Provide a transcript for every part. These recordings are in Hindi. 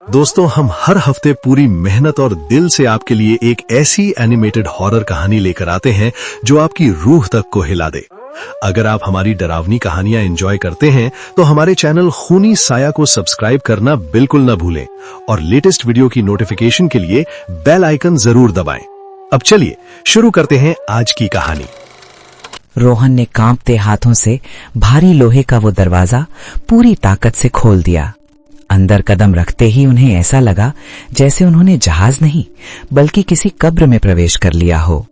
दोस्तों, हम हर हफ्ते पूरी मेहनत और दिल से आपके लिए एक ऐसी एनिमेटेड हॉरर कहानी लेकर आते हैं जो आपकी रूह तक को हिला दे। अगर आप हमारी डरावनी कहानियां एंजॉय करते हैं तो हमारे चैनल खूनी साया को सब्सक्राइब करना बिल्कुल न भूलें और लेटेस्ट वीडियो की नोटिफिकेशन के लिए बेल आइकन जरूर दबाएं। अब चलिए शुरू करते हैं आज की कहानी। रोहन ने कांपते हाथों से भारी लोहे का वो दरवाजा पूरी ताकत से खोल दिया। अंदर कदम रखते ही उन्हें ऐसा लगा जैसे उन्होंने जहाज नहीं बल्कि किसी कब्र में प्रवेश कर लिया हो।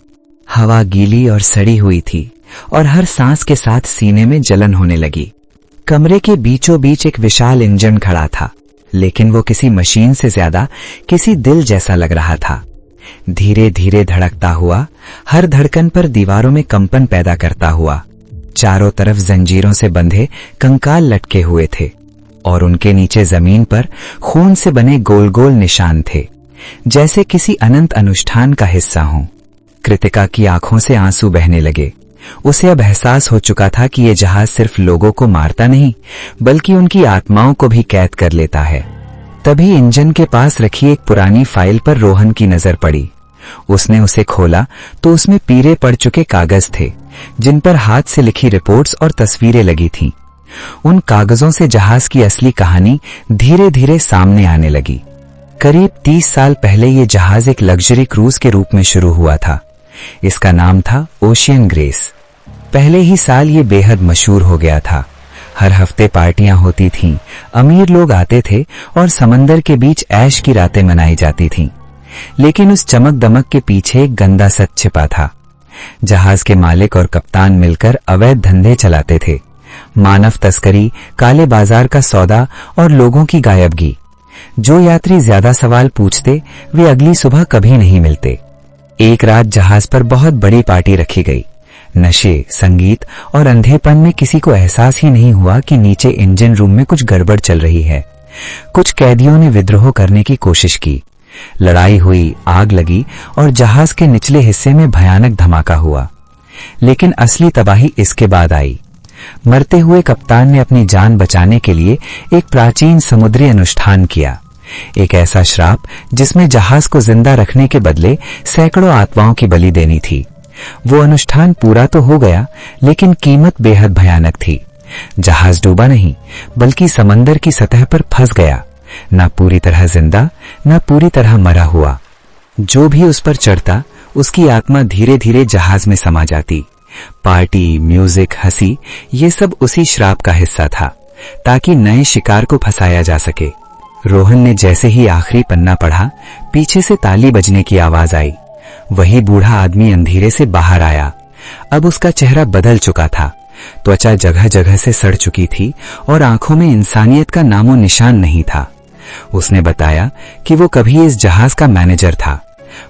हवा गीली और सड़ी हुई थी और हर सांस के साथ सीने में जलन होने लगी। कमरे के बीचों बीच एक विशाल इंजन खड़ा था, लेकिन वो किसी मशीन से ज्यादा किसी दिल जैसा लग रहा था। धीरे धीरे धड़कता हुआ, हर धड़कन पर दीवारों में कंपन पैदा करता हुआ। चारों तरफ जंजीरों से बंधे कंकाल लटके हुए थे और उनके नीचे जमीन पर खून से बने गोल गोल निशान थे, जैसे किसी अनंत अनुष्ठान का हिस्सा हो। कृतिका की आंखों से आंसू बहने लगे। उसे अब एहसास हो चुका था कि यह जहाज सिर्फ लोगों को मारता नहीं बल्कि उनकी आत्माओं को भी कैद कर लेता है। तभी इंजन के पास रखी एक पुरानी फाइल पर रोहन की नजर पड़ी। उसने उसे खोला तो उसमें पीरे पड़ चुके कागज थे, जिन पर हाथ से लिखी रिपोर्ट्स और तस्वीरें लगी थीं। उन कागजों से जहाज की असली कहानी धीरे धीरे सामने आने लगी। करीब 30 साल पहले यह जहाज एक लग्जरी क्रूज के रूप में शुरू हुआ था। इसका नाम था ओशियन ग्रेस। पहले ही साल ये बेहद मशहूर हो गया था। हर हफ्ते पार्टियां होती थीं, अमीर लोग आते थे और समंदर के बीच ऐश की रातें मनाई जाती थीं। लेकिन उस चमक दमक के पीछे एक गंदा सच छिपा था। जहाज के मालिक और कप्तान मिलकर अवैध धंधे चलाते थे। मानव तस्करी, काले बाजार का सौदा और लोगों की गायबगी। जो यात्री ज्यादा सवाल पूछते वे अगली सुबह कभी नहीं मिलते। एक रात जहाज पर बहुत बड़ी पार्टी रखी गई। नशे, संगीत और अंधेपन में किसी को एहसास ही नहीं हुआ कि नीचे इंजन रूम में कुछ गड़बड़ चल रही है। कुछ कैदियों ने विद्रोह करने की कोशिश की। लड़ाई हुई, आग लगी और जहाज के निचले हिस्से में भयानक धमाका हुआ। लेकिन असली तबाही इसके बाद आई। मरते हुए कप्तान ने अपनी जान बचाने के लिए एक प्राचीन समुद्री अनुष्ठान किया। एक ऐसा श्राप जिसमें जहाज को जिंदा रखने के बदले सैकड़ों आत्माओं की बलि देनी थी। वो अनुष्ठान पूरा तो हो गया, लेकिन कीमत बेहद भयानक थी। जहाज डूबा नहीं बल्कि समंदर की सतह पर फंस गया, ना पूरी तरह जिंदा ना पूरी तरह मरा हुआ। जो भी उस पर चढ़ता उसकी आत्मा धीरे धीरे जहाज में समा जाती। पार्टी, म्यूजिक, हंसी, ये सब उसी श्राप का हिस्सा था, ताकि नए शिकार को फंसाया जा सके। रोहन ने जैसे ही आखिरी पन्ना पढ़ा, पीछे से ताली बजने की आवाज आई। वही बूढ़ा आदमी अंधेरे से बाहर आया। अब उसका चेहरा बदल चुका था। त्वचा जगह जगह से सड़ चुकी थी और आंखों में इंसानियत का नामो निशान नहीं था। उसने बताया कि वो कभी इस जहाज का मैनेजर था।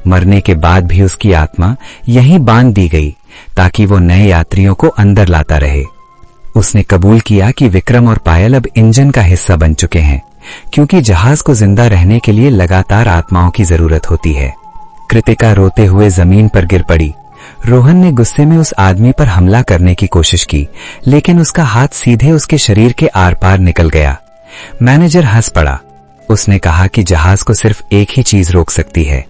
मरने के बाद भी उसकी आत्मा यहीं बांध दी गई ताकि वो नए यात्रियों को अंदर लाता रहे। उसने कबूल किया कि विक्रम और पायल अब इंजन का हिस्सा बन चुके हैं, क्योंकि जहाज को जिंदा रहने के लिए लगातार आत्माओं की जरूरत होती है। कृतिका रोते हुए जमीन पर गिर पड़ी। रोहन ने गुस्से में उस आदमी पर हमला करने की कोशिश की, लेकिन उसका हाथ सीधे उसके शरीर के आर पार निकल गया। मैनेजर हंस पड़ा। उसने कहा कि जहाज को सिर्फ एक ही चीज रोक सकती है,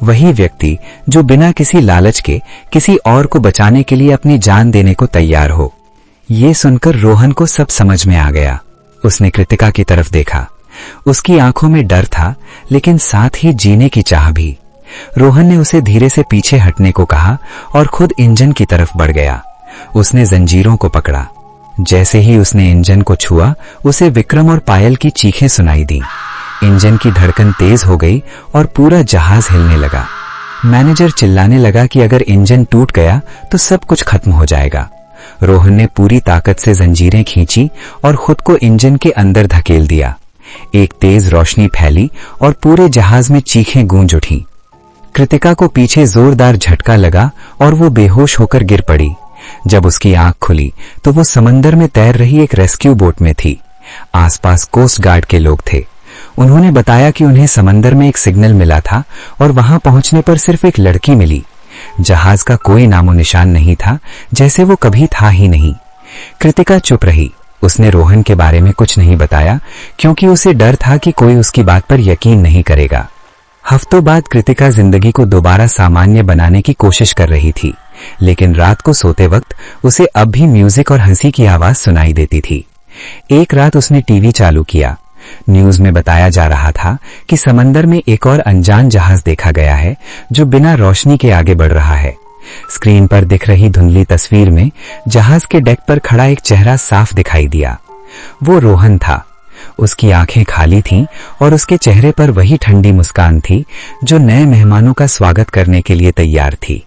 वही व्यक्ति जो बिना किसी लालच के किसी और को बचाने के लिए अपनी जान देने को तैयार हो। ये सुनकर रोहन को सब समझ में आ गया। उसने कृतिका की तरफ देखा। उसकी आंखों में डर था, लेकिन साथ ही जीने की चाह भी। रोहन ने उसे धीरे से पीछे हटने को कहा और खुद इंजन की तरफ बढ़ गया। उसने जंजीरों को पकड़ा। जैसे ही उसने इंजन को छुआ, उसे विक्रम और पायल की चीखें सुनाई दी। इंजन की धड़कन तेज हो गई और पूरा जहाज हिलने लगा। मैनेजर चिल्लाने लगा कि अगर इंजन टूट गया तो सब कुछ खत्म हो जाएगा। रोहन ने पूरी ताकत से जंजीरें खींची और खुद को इंजन के अंदर धकेल दिया। एक तेज रोशनी फैली और पूरे जहाज में चीखें गूंज उठी। कृतिका को पीछे जोरदार झटका लगा और वो बेहोश होकर गिर पड़ी। जब उसकी आंख खुली तो वो समंदर में तैर रही एक रेस्क्यू बोट में थी। आसपास कोस्ट गार्ड के लोग थे। उन्होंने बताया कि उन्हें समंदर में एक सिग्नल मिला था और वहां पहुंचने पर सिर्फ एक लड़की मिली। जहाज का कोई नामो निशान नहीं था, जैसे वो कभी था ही नहीं। कृतिका चुप रही। उसने रोहन के बारे में कुछ नहीं बताया क्योंकि उसे डर था कि कोई उसकी बात पर यकीन नहीं करेगा। हफ्तों बाद कृतिका जिंदगी को दोबारा सामान्य बनाने की कोशिश कर रही थी, लेकिन रात को सोते वक्त उसे अब भी म्यूजिक और हंसी की आवाज सुनाई देती थी। एक रात उसने टीवी चालू किया। न्यूज में बताया जा रहा था कि समंदर में एक और अनजान जहाज देखा गया है जो बिना रोशनी के आगे बढ़ रहा है। स्क्रीन पर दिख रही धुंधली तस्वीर में जहाज के डेक पर खड़ा एक चेहरा साफ दिखाई दिया। वो रोहन था। उसकी आंखें खाली थीं और उसके चेहरे पर वही ठंडी मुस्कान थी जो नए मेहमानों का स्वागत करने के लिए तैयार थी।